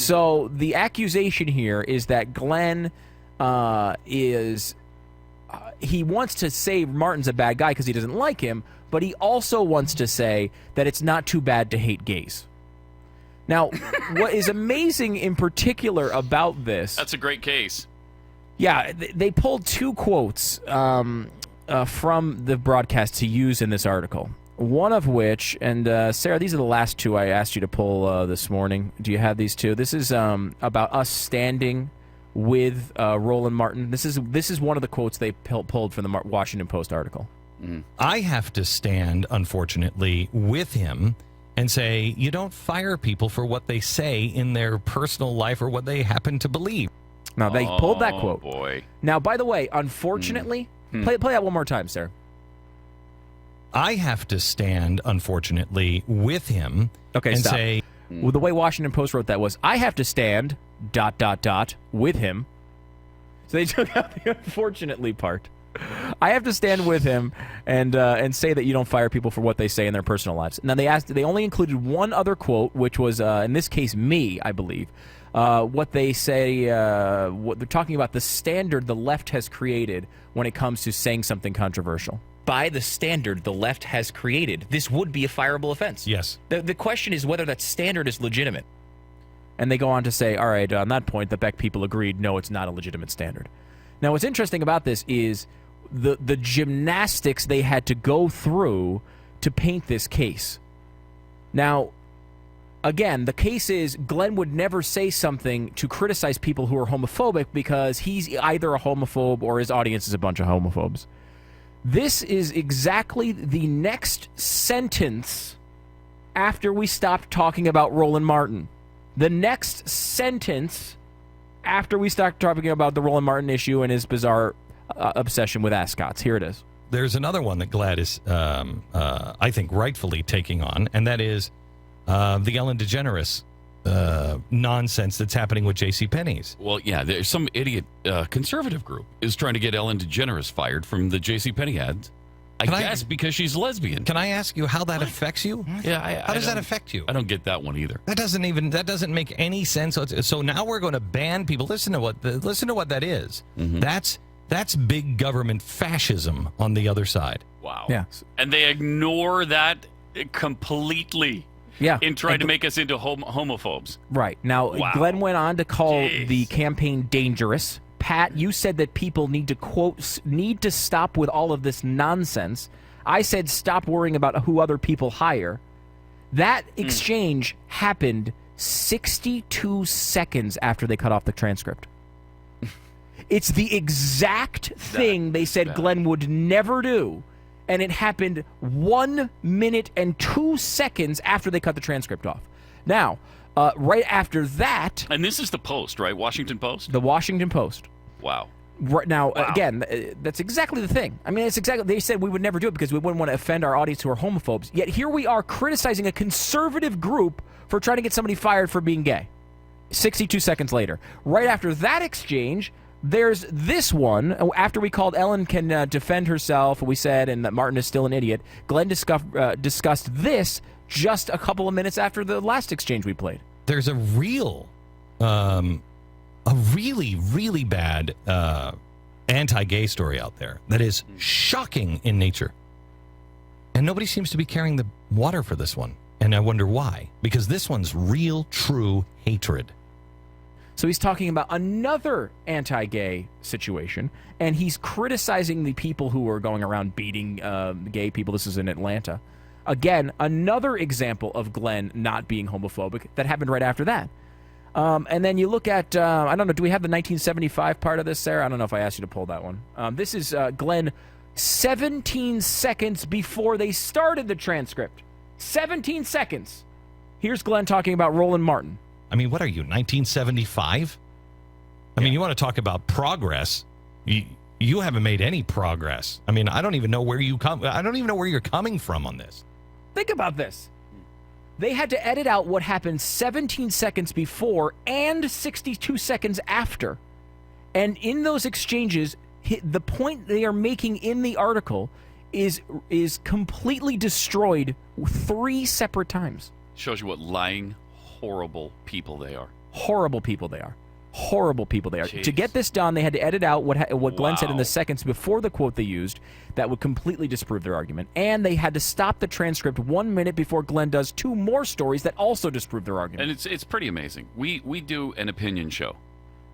So the accusation here is that Glenn he wants to say Martin's a bad guy because he doesn't like him, but he also wants to say that it's not too bad to hate gays. Now, what is amazing in particular about this... That's a great case. Yeah, they pulled two quotes from the broadcast to use in this article. One of which, and Sarah, these are the last two I asked you to pull this morning. Do you have these two? This is about us standing with Roland Martin. This is one of the quotes they pulled from the Washington Post article. Mm. I have to stand, unfortunately, with him and say, you don't fire people for what they say in their personal life or what they happen to believe. Now, they pulled that quote. Oh, boy. Now, by the way, unfortunately, play that one more time, Sarah. I have to stand, unfortunately, with him and stop. say... Well, the way Washington Post wrote that was, I have to stand, ... with him. So they took out the unfortunately part. I have to stand with him and say that you don't fire people for what they say in their personal lives. Now, they only included one other quote, which was, in this case, me, I believe. What they say, what they're talking about the standard the left has created when it comes to saying something controversial. By the standard the left has created, this would be a fireable offense. Yes. The question is whether that standard is legitimate. And they go on to say, all right, on that point, the Beck people agreed, no, it's not a legitimate standard. Now, what's interesting about this is the gymnastics they had to go through to paint this case. Now, again, the case is Glenn would never say something to criticize people who are homophobic because he's either a homophobe or his audience is a bunch of homophobes. This is exactly the next sentence after we stopped talking about Roland Martin. The next sentence after we stopped talking about the Roland Martin issue and his bizarre obsession with ascots. Here it is. There's another one that Glad is, I think, rightfully taking on, and that is the Ellen DeGeneres nonsense that's happening with JCPenney's. Well, yeah, there's some idiot conservative group is trying to get Ellen DeGeneres fired from the JCPenney ads. I guess because she's lesbian. Can I ask you how that affects you? Yeah, how does that affect you? I don't get that one either. That doesn't make any sense. So now we're going to ban people. Listen to what that is. Mm-hmm. That's big government fascism on the other side. Wow. Yeah. And they ignore that completely. Yeah. In trying to make us into homophobes. Right. Now, wow. Glenn went on to call the campaign dangerous. Pat, you said that people need to, quote, need to stop with all of this nonsense. I said stop worrying about who other people hire. That exchange happened 62 seconds after they cut off the transcript. It's the exact thing they said Glenn would never do. And it happened 1 minute and 2 seconds after they cut the transcript off. Now, right after that... And this is the Post, right? Washington Post? The Washington Post. Wow. Right now, again, that's exactly the thing. I mean, it's exactly... They said we would never do it because we wouldn't want to offend our audience who are homophobes. Yet here we are criticizing a conservative group for trying to get somebody fired for being gay. 62 seconds later. Right after that exchange... There's this one. After we called Ellen can defend herself, we said, and that Martin is still an idiot, Glenn discussed this just a couple of minutes after the last exchange we played. There's a really, really bad anti-gay story out there that is shocking in nature. And nobody seems to be carrying the water for this one. And I wonder why. Because this one's real, true hatred. So he's talking about another anti-gay situation, and he's criticizing the people who are going around beating gay people. This is in Atlanta. Again, another example of Glenn not being homophobic that happened right after that. And then you look at, I don't know, do we have the 1975 part of this, Sarah? I don't know if I asked you to pull that one. This is Glenn 17 seconds before they started the transcript. 17 seconds. Here's Glenn talking about Roland Martin. I mean, what are you, 1975? I mean, you want to talk about progress? You haven't made any progress. I mean, I don't even know where you come. I don't even know where you're coming from on this. Think about this. They had to edit out what happened 17 seconds before and 62 seconds after. And in those exchanges, the point they are making in the article is completely destroyed 3 separate times. Shows you what lying, horrible people they are. Horrible people they are. Horrible people they are. Jeez. To get this done, they had to edit out what Glenn said in Wow. the seconds before the quote they used that would completely disprove their argument. And they had to stop the transcript 1 minute before Glenn does 2 more stories that also disprove their argument. And it's pretty amazing. We do an opinion show.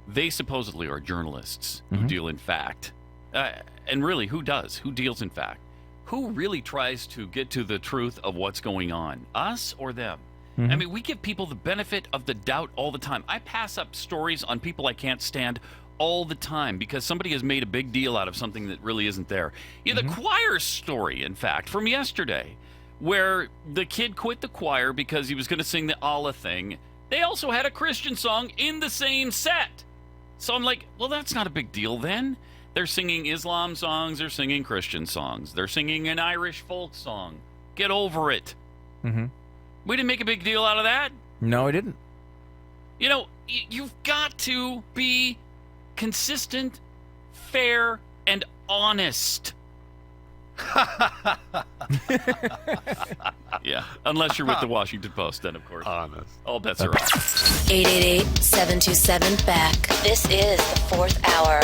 They supposedly are journalists who deal in fact. And really, who does? Who deals in fact? Who really tries to get to the truth of what's going on? Us or them? I mean, we give people the benefit of the doubt all the time. I pass up stories on people I can't stand all the time because somebody has made a big deal out of something that really isn't there. Yeah, the choir story, in fact, from yesterday, where the kid quit the choir because he was going to sing the Allah thing. They also had a Christian song in the same set. So I'm like, well, that's not a big deal then. They're singing Islam songs. They're singing Christian songs. They're singing an Irish folk song. Get over it. Mm-hmm. We didn't make a big deal out of that. No, I didn't. You know, you've got to be consistent, fair, and honest. Yeah, unless you're with the Washington Post, then, of course. Honest. All bets are off. 888-727-BECK. This is the 4th hour.